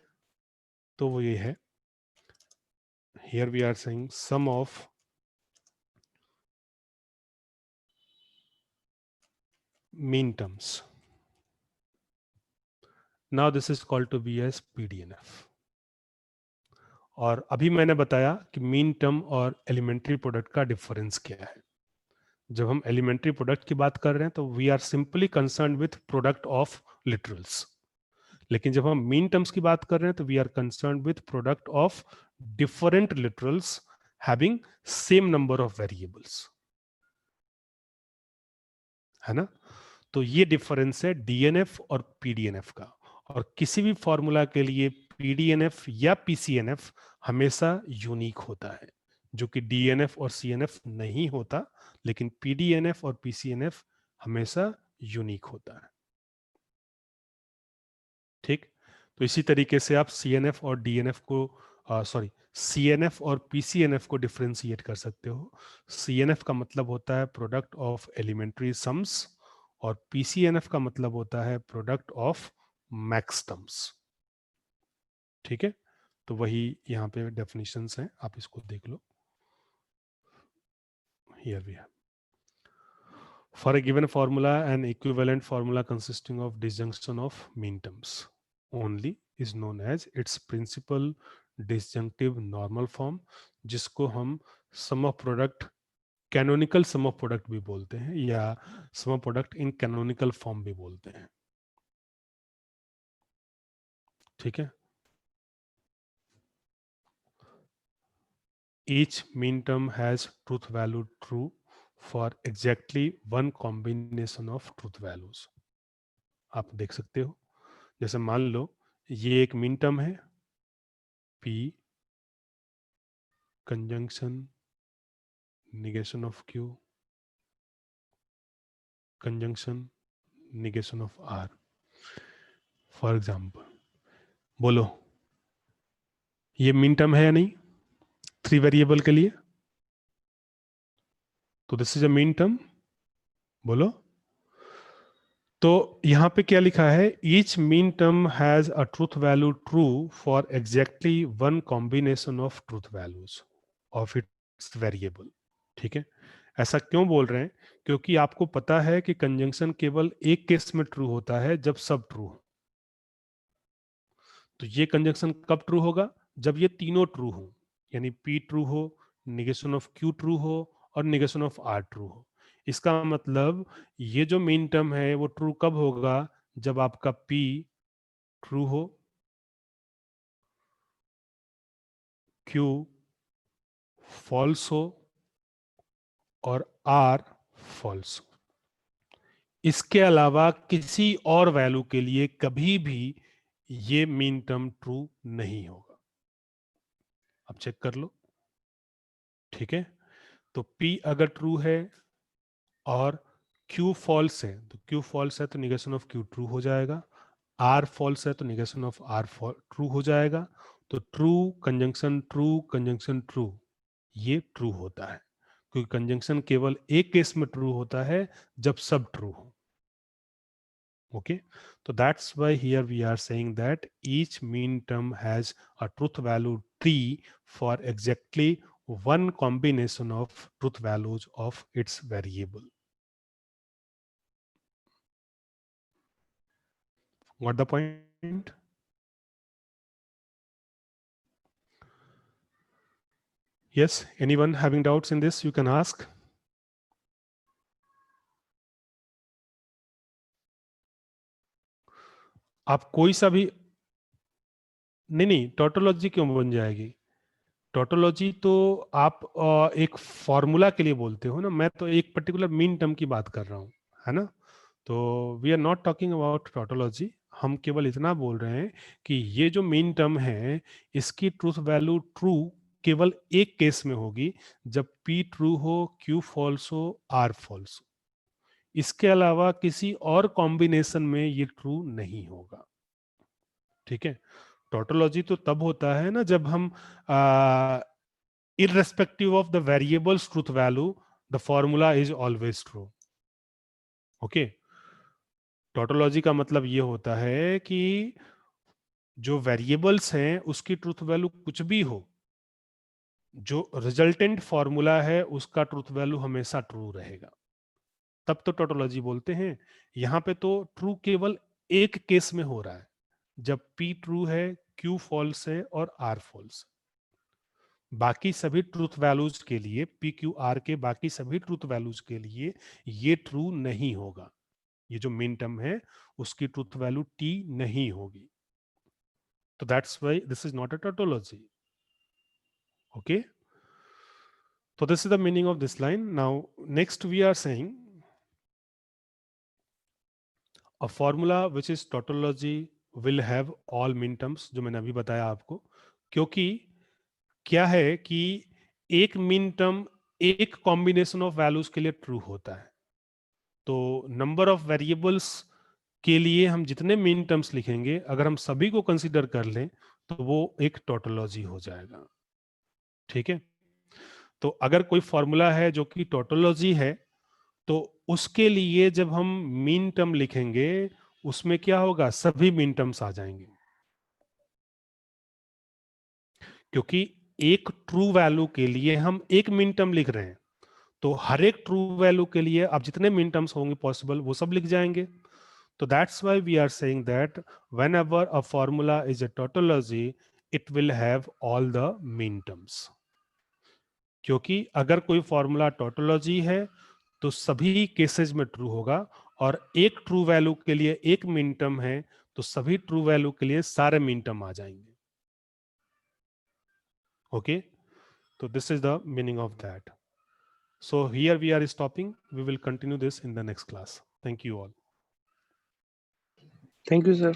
तो वो ये है, here we are saying sum of min terms. Now this is called to be as PDNF. और अभी मैंने बताया कि मीन टर्म और एलिमेंट्री प्रोडक्ट का डिफरेंस क्या है. जब हम एलिमेंट्री प्रोडक्ट की बात कर रहे हैं तो we are simply concern with product of literals. लेकिन जब हम मीन टर्म्स की बात कर रहे हैं तो we are concern with product of different literals having same number of variables, है ना? तो ये डिफरेंस है डीएनएफ और पीडीएनएफ का. और किसी भी फॉर्मूला के लिए पीडीएनएफ या पीसीएनएफ हमेशा यूनिक होता है, जो कि डीएनएफ और सीएनएफ नहीं होता, लेकिन पीडीएनएफ और पीसीएनएफ हमेशा यूनिक होता है. ठीक, तो इसी तरीके से आप सीएनएफ और डीएनएफ को सॉरी सीएनएफ और पीसीएनएफ को डिफरेंशिएट कर सकते हो. सीएनएफ का मतलब होता है प्रोडक्ट ऑफ एलिमेंट्री सम्स और पीसीएनएफ का मतलब होता है प्रोडक्ट ऑफ मैक्स टर्म्स. ठीक है, तो वही यहाँ पे डेफिनेशंस हैं, आप इसको देख लो. Here we have, for a given formula an equivalent formula consisting of disjunction of min terms only is known as its principal disjunctive normal form, जिसको हम sum of product, canonical sum of product भी बोलते हैं या sum of product in canonical form भी बोलते हैं. ठीक है, each mean term has truth value true for exactly one combination of truth values. आप देख सकते हो, जैसे मान लो ये एक मीन टर्म है P conjunction negation of Q conjunction negation of R. For example बोलो ये मीन टर्म है या नहीं 3 वेरिएबल के लिए? तो this is a mean term, बोलो। तो यहां पे क्या लिखा है? Each mean term has a truth value true for exactly one combination of truth values of its variable. ठीक है, ऐसा क्यों बोल रहे हैं? क्योंकि आपको पता है कि कंजंक्शन केवल एक केस में ट्रू होता है, जब सब ट्रू हो। तो ये कंजंक्शन कब ट्रू होगा? जब ये तीनों ट्रू हो, यानी P ट्रू हो, निगेशन ऑफ Q ट्रू हो और निगेशन ऑफ R ट्रू हो। इसका मतलब ये जो मीन टर्म है वो ट्रू कब होगा? जब आपका P ट्रू हो, Q फॉल्स हो और R फॉल्स हो। इसके अलावा किसी और वैल्यू के लिए कभी भी ये मीन टर्म ट्रू नहीं होगा। अब चेक कर लो। ठीक है, तो P अगर ट्रू है और Q फॉल्स है, तो Q फॉल्स है तो निगेशन ऑफ Q ट्रू हो जाएगा। R फॉल्स है तो निगेशन ऑफ R ट्रू हो जाएगा। तो true conjunction true conjunction true, ये ट्रू होता है, क्योंकि कंजंक्शन केवल एक केस में ट्रू होता है, जब सब ट्रू हो। Okay, so that's why here we are saying that each mean term has a truth value t for exactly one combination of truth values of its variable. Got the point? Yes, anyone having doubts in this, you can ask. आप कोई सा भी, नहीं, टोटोलॉजी क्यों बन जाएगी? टोटोलॉजी तो आप एक फॉर्मूला के लिए बोलते हो ना, मैं तो एक पर्टिकुलर मीन टर्म की बात कर रहा हूँ, है ना? तो we are not talking about tautology. हम केवल इतना बोल रहे हैं कि ये जो मीन टर्म है, इसकी ट्रूथ वैल्यू ट्रू केवल एक केस में होगी, जब P ट्रू हो, Q फॉल्स हो, R फॉल्स हो। इसके अलावा किसी और कॉम्बिनेशन में ये ट्रू नहीं होगा। ठीक है, टोटोलॉजी तो तब होता है ना जब हम irrespective of the variable's truth value, the formula is always true. Okay, tautology का मतलब ये होता है कि जो वेरिएबल्स हैं उसकी ट्रूथ वैल्यू कुछ भी हो, जो रिजल्टेंट फॉर्मूला है उसका ट्रूथ वैल्यू हमेशा ट्रू रहेगा, तब तो टोटोलॉजी बोलते हैं। यहां पे तो ट्रू केवल एक केस में हो रहा है, जब P ट्रू है, Q फॉल्स है और R फॉल्स। बाकी सभी ट्रूथ वैल्यूज के लिए, P Q R के बाकी सभी ट्रूथ वैल्यूज के लिए ये ट्रू नहीं होगा। ये जो मेन टर्म है उसकी ट्रूथ वैल्यू T नहीं होगी। तो that's why this is not a tautology. Okay, so this is the meaning of this line. Now next we are saying a formula which is tautology will have all min terms, जो मैंने अभी बताया आपको। क्योंकि क्या है कि एक min term एक कॉम्बिनेशन ऑफ वैल्यूज के लिए ट्रू होता है। तो नंबर ऑफ वेरिएबल्स के लिए हम जितने min terms लिखेंगे, अगर हम सभी को कंसीडर कर लें तो वो एक टोटोलॉजी हो जाएगा। ठीक है, तो अगर कोई फॉर्मूला है जो कि टोटोलॉजी है, तो उसके लिए जब हम मीन टर्म लिखेंगे उसमें क्या होगा? सभी मीन टर्म्स आ जाएंगे, क्योंकि एक ट्रू वैल्यू के लिए हम एक मीन टर्म लिख रहे हैं, तो हर एक ट्रू वैल्यू के लिए आप जितने मीन टर्म्स होंगे पॉसिबल वो सब लिख जाएंगे। तो that's why we are saying that whenever a formula is a tautology, it will have all the min terms. क्योंकि अगर कोई फॉर्मूला टोटोलॉजी है तो सभी केसेस में ट्रू होगा, और एक ट्रू वैल्यू के लिए एक मीन टर्म है तो सभी ट्रू वैल्यू के लिए सारे मीन टर्म आ जाएंगे। ओके, तो this is the meaning of that. So here we are stopping, we will continue this in the next class. Thank you all. Thank you, sir.